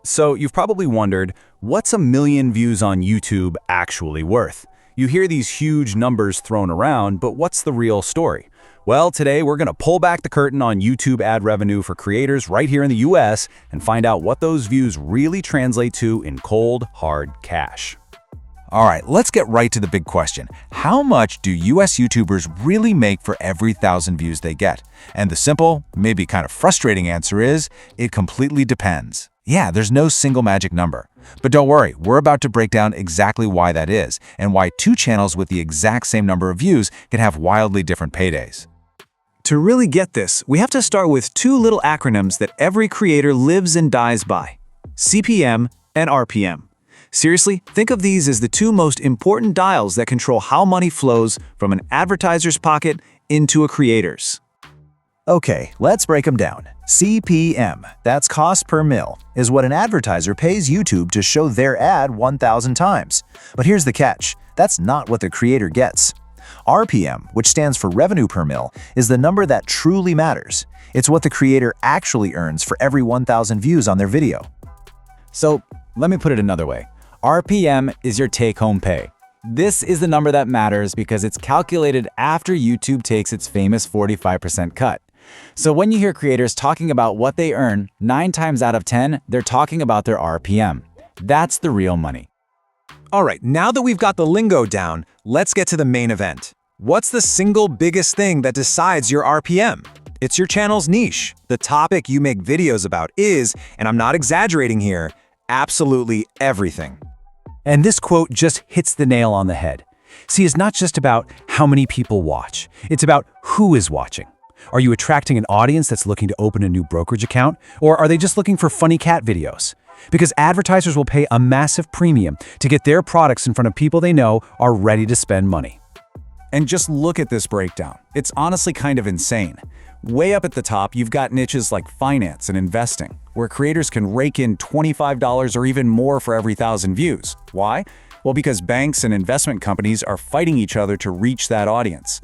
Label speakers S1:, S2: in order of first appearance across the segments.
S1: So you've probably wondered, what's a million views on YouTube actually worth? You hear these huge numbers thrown around, but what's the real story? Well, today we're going to pull back the curtain on YouTube ad revenue for creators right here in the US and find out what those views really translate to in cold, hard cash.
S2: All right, let's get right to the big question. How much do US YouTubers really make for every 1,000 views they get? And the simple, maybe kind of frustrating answer is, it completely depends. Yeah, there's no single magic number. But don't worry, we're about to break down exactly why that is, and why two channels with the exact same number of views can have wildly different paydays.
S3: To really get this, we have to start with two little acronyms that every creator lives and dies by: CPM and RPM. Seriously, think of these as the two most important dials that control how money flows from an advertiser's pocket into a creator's.
S4: Okay, let's break them down. CPM, that's cost per mil, is what an advertiser pays YouTube to show their ad 1,000 times. But here's the catch, that's not what the creator gets. RPM, which stands for revenue per mil, is the number that truly matters. It's what the creator actually earns for every 1,000 views on their video.
S1: So let me put it another way. RPM is your take-home pay. This is the number that matters because it's calculated after YouTube takes its famous 45% cut. So when you hear creators talking about what they earn, 9 times out of 10, they're talking about their RPM. That's the real money.
S3: All right, now that we've got the lingo down, let's get to the main event. What's the single biggest thing that decides your RPM? It's your channel's niche. The topic you make videos about is, and I'm not exaggerating here, absolutely everything.
S4: And this quote just hits the nail on the head. See, it's not just about how many people watch. It's about who is watching. Are you attracting an audience that's looking to open a new brokerage account? Or are they just looking for funny cat videos? Because advertisers will pay a massive premium to get their products in front of people they know are ready to spend money.
S1: And just look at this breakdown. It's honestly kind of insane. Way up at the top, you've got niches like finance and investing, where creators can rake in $25 or even more for every 1,000 views. Why? Well, because banks and investment companies are fighting each other to reach that audience.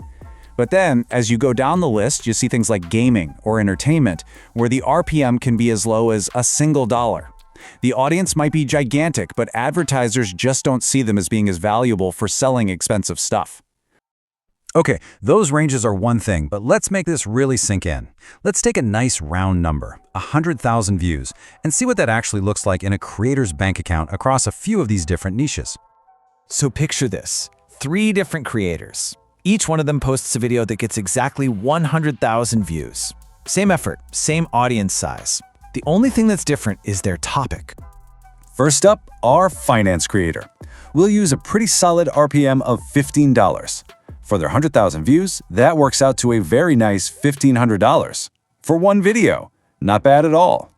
S1: But then, as you go down the list, you see things like gaming or entertainment, where the RPM can be as low as a single dollar. The audience might be gigantic, but advertisers just don't see them as being as valuable for selling expensive stuff.
S4: Okay, those ranges are one thing, but let's make this really sink in. Let's take a nice round number, 100,000 views, and see what that actually looks like in a creator's bank account across a few of these different niches.
S5: So picture this, 3 different creators. Each one of them posts a video that gets exactly 100,000 views. Same effort, same audience size. The only thing that's different is their topic.
S1: First up, our finance creator. We'll use a pretty solid RPM of $15. For their 100,000 views, that works out to a very nice $1,500 for one video. Not bad at all.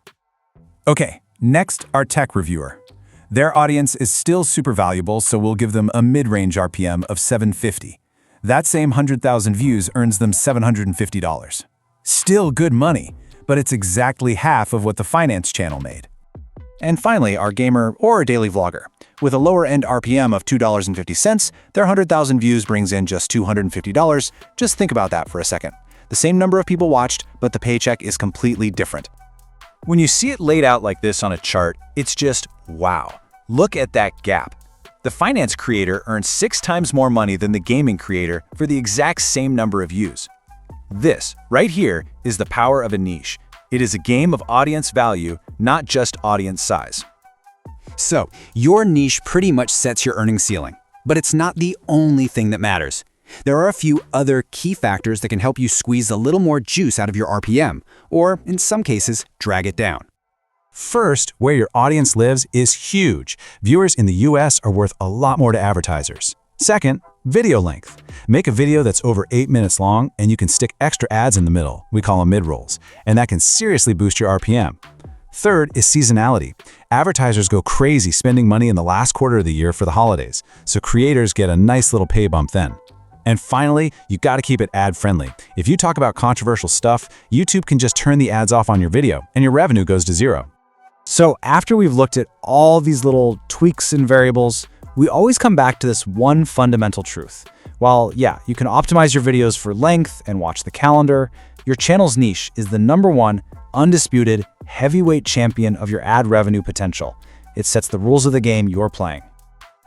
S4: Okay, next, our tech reviewer. Their audience is still super valuable, so we'll give them a mid-range RPM of $750. That same 100,000 views earns them $750. Still good money, but it's exactly half of what the finance channel made. And finally, our gamer or daily vlogger. With a lower-end RPM of $2.50, their 100,000 views brings in just $250. Just think about that for a second. The same number of people watched, but the paycheck is completely different. When you see it laid out like this on a chart, it's just wow. Look at that gap. The finance creator earns 6 times more money than the gaming creator for the exact same number of views. This, right here, is the power of a niche. It is a game of audience value, not just audience size.
S6: So, your niche pretty much sets your earning ceiling, but it's not the only thing that matters. There are a few other key factors that can help you squeeze a little more juice out of your RPM, or in some cases, drag it down.
S4: First, where your audience lives is huge. Viewers in the US are worth a lot more to advertisers. Second, video length. Make a video that's over 8 minutes long and you can stick extra ads in the middle. We call them mid-rolls, and that can seriously boost your RPM. Third is seasonality. Advertisers go crazy spending money in the last quarter of the year for the holidays, so creators get a nice little pay bump then. And finally, you gotta keep it ad-friendly. If you talk about controversial stuff, YouTube can just turn the ads off on your video and your revenue goes to zero. So after we've looked at all these little tweaks and variables, we always come back to this one fundamental truth. While, yeah, you can optimize your videos for length and watch the calendar, your channel's niche is the #1 undisputed heavyweight champion of your ad revenue potential. It sets the rules of the game you're playing.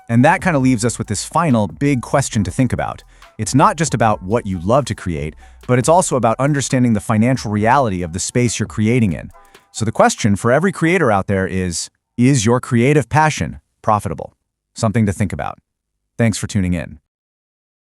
S4: And that kind of leaves us with this final big question to think about. It's not just about what you love to create, but it's also about understanding the financial reality of the space you're creating in. So the question for every creator out there is your creative passion profitable? Something to think about. Thanks for tuning in.